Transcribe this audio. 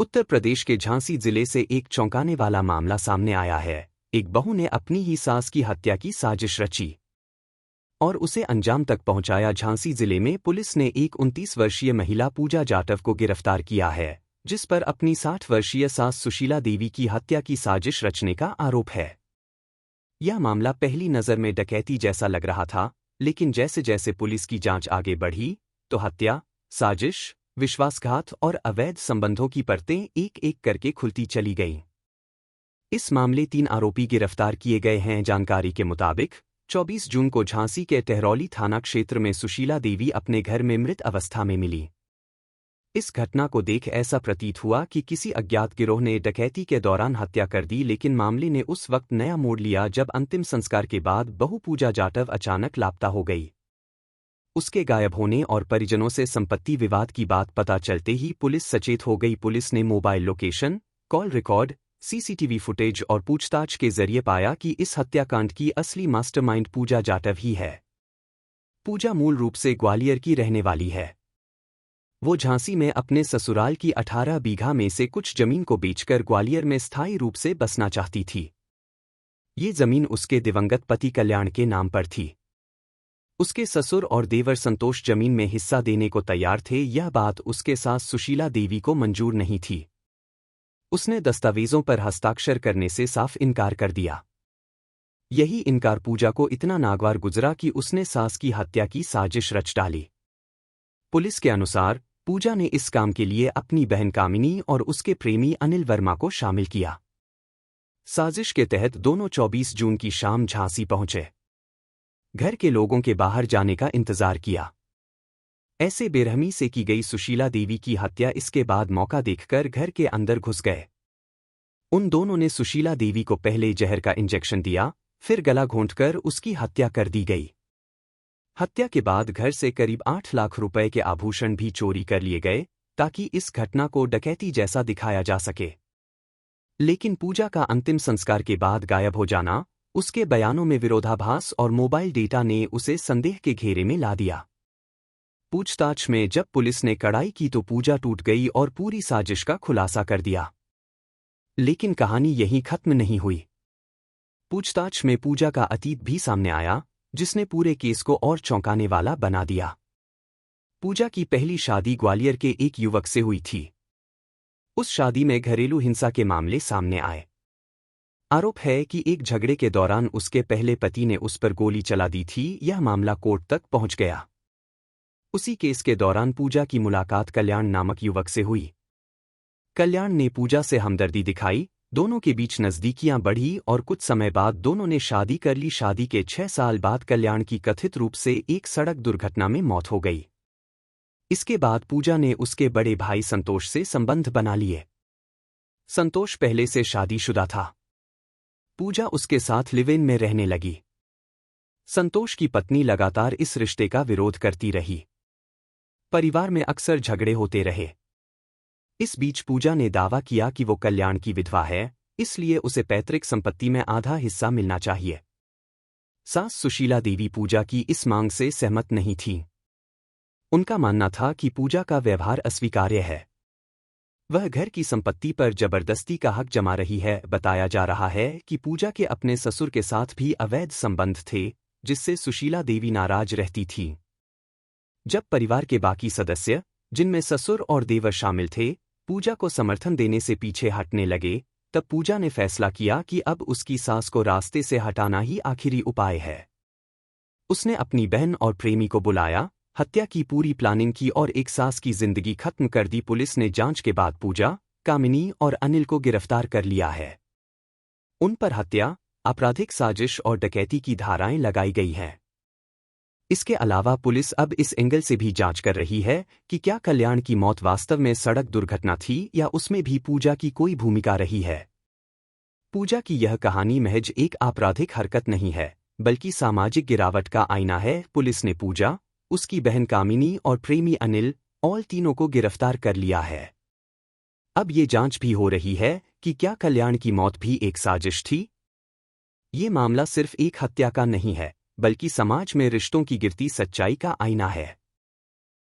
उत्तर प्रदेश के झांसी जिले से एक चौंकाने वाला मामला सामने आया है। एक बहू ने अपनी ही सास की हत्या की साजिश रची और उसे अंजाम तक पहुंचाया। झांसी जिले में पुलिस ने एक 29 वर्षीय महिला पूजा जाटव को गिरफ्तार किया है, जिस पर अपनी 60 वर्षीय सास सुशीला देवी की हत्या की साजिश रचने का आरोप है। यह मामला पहली नज़र में डकैती जैसा लग रहा था, लेकिन जैसे जैसे पुलिस की जांच आगे बढ़ी तो हत्या, साजिश, विश्वासघात और अवैध संबंधों की परतें एक एक करके खुलती चली गईं। इस मामले 3 आरोपी गिरफ्तार किए गए हैं। जानकारी के मुताबिक 24 जून को झांसी के टहरौली थाना क्षेत्र में सुशीला देवी अपने घर में मृत अवस्था में मिली। इस घटना को देख ऐसा प्रतीत हुआ कि किसी अज्ञात गिरोह ने डकैती के दौरान हत्या कर दी, लेकिन मामले ने उस वक्त नया मोड़ लिया जब अंतिम संस्कार के बाद बहू पूजा जाटव अचानक लापता हो गई। उसके गायब होने और परिजनों से संपत्ति विवाद की बात पता चलते ही पुलिस सचेत हो गई। पुलिस ने mobile location, call record, CCTV footage और पूछताछ के जरिए पाया कि इस हत्याकांड की असली मास्टरमाइंड पूजा जाटव ही है। पूजा मूल रूप से ग्वालियर की रहने वाली है। वो झांसी में अपने ससुराल की 18 बीघा में से कुछ जमीन को बेचकर ग्वालियर में स्थायी रूप से बसना चाहती थी। ये जमीन उसके दिवंगत पति कल्याण के नाम पर थी। उसके ससुर और देवर संतोष जमीन में हिस्सा देने को तैयार थे। यह बात उसके सास सुशीला देवी को मंजूर नहीं थी। उसने दस्तावेजों पर हस्ताक्षर करने से साफ इनकार कर दिया। यही इनकार पूजा को इतना नागवार गुजरा कि उसने सास की हत्या की साजिश रच डाली। पुलिस के अनुसार पूजा ने इस काम के लिए अपनी बहन कामिनी और उसके प्रेमी अनिल वर्मा को शामिल किया। साजिश के तहत दोनों 24 जून की शाम झांसी पहुंचे। घर के लोगों के बाहर जाने का इंतजार किया। ऐसे बेरहमी से की गई सुशीला देवी की हत्या इसके बाद मौका देखकर घर के अंदर घुस गए। उन दोनों ने सुशीला देवी को पहले जहर का इंजेक्शन दिया, फिर गला घोंटकर उसकी हत्या कर दी गई। हत्या के बाद घर से करीब 8 लाख रुपए के आभूषण भी चोरी कर लिए गए, ताकि इस घटना को डकैती जैसा दिखाया जा सके। लेकिन पूजा का अंतिम संस्कार के बाद गायब हो जाना, उसके बयानों में विरोधाभास और मोबाइल डेटा ने उसे संदेह के घेरे में ला दिया। पूछताछ में जब पुलिस ने कड़ाई की तो पूजा टूट गई और पूरी साजिश का खुलासा कर दिया। लेकिन कहानी यहीं खत्म नहीं हुई। पूछताछ में पूजा का अतीत भी सामने आया, जिसने पूरे केस को और चौंकाने वाला बना दिया। पूजा की पहली शादी ग्वालियर के एक युवक से हुई थी। उस शादी में घरेलू हिंसा के मामले सामने आए। आरोप है कि एक झगड़े के दौरान उसके पहले पति ने उस पर गोली चला दी थी। यह मामला कोर्ट तक पहुंच गया। उसी केस के दौरान पूजा की मुलाकात कल्याण नामक युवक से हुई। कल्याण ने पूजा से हमदर्दी दिखाई, दोनों के बीच नज़दीकियां बढ़ी और कुछ समय बाद दोनों ने शादी कर ली। शादी के 6 साल बाद कल्याण की कथित रूप से एक सड़क दुर्घटना में मौत हो गई। इसके बाद पूजा ने उसके बड़े भाई संतोष से संबंध बना लिए। संतोष पहले से शादीशुदा था। पूजा उसके साथ लिव इन में रहने लगी। संतोष की पत्नी लगातार इस रिश्ते का विरोध करती रही। परिवार में अक्सर झगड़े होते रहे। इस बीच पूजा ने दावा किया कि वो कल्याण की विधवा है, इसलिए उसे पैतृक संपत्ति में आधा हिस्सा मिलना चाहिए। सास सुशीला देवी पूजा की इस मांग से सहमत नहीं थीं। उनका मानना था कि पूजा का व्यवहार अस्वीकार्य है। वह घर की संपत्ति पर जबरदस्ती का हक जमा रही है। बताया जा रहा है कि पूजा के अपने ससुर के साथ भी अवैध संबंध थे, जिससे सुशीला देवी नाराज रहती थी। जब परिवार के बाकी सदस्य, जिनमें ससुर और देवर शामिल थे, पूजा को समर्थन देने से पीछे हटने लगे, तब पूजा ने फैसला किया कि अब उसकी सास को रास्ते से हटाना ही आखिरी उपाय है। उसने अपनी बहन और प्रेमी को बुलाया, हत्या की पूरी प्लानिंग की और एक सास की जिंदगी खत्म कर दी। पुलिस ने जांच के बाद पूजा, कामिनी और अनिल को गिरफ्तार कर लिया है। उन पर हत्या, आपराधिक साजिश और डकैती की धाराएं लगाई गई हैं। इसके अलावा पुलिस अब इस एंगल से भी जांच कर रही है कि क्या कल्याण की मौत वास्तव में सड़क दुर्घटना थी या उसमें भी पूजा की कोई भूमिका रही है। पूजा की यह कहानी महज एक आपराधिक हरकत नहीं है, बल्कि सामाजिक गिरावट का आईना है। पुलिस ने पूजा, उसकी बहन कामिनी और प्रेमी अनिल, ऑल तीनों को गिरफ्तार कर लिया है। अब ये जांच भी हो रही है कि क्या कल्याण की मौत भी एक साजिश थी। ये मामला सिर्फ एक हत्या का नहीं है, बल्कि समाज में रिश्तों की गिरती सच्चाई का आईना है।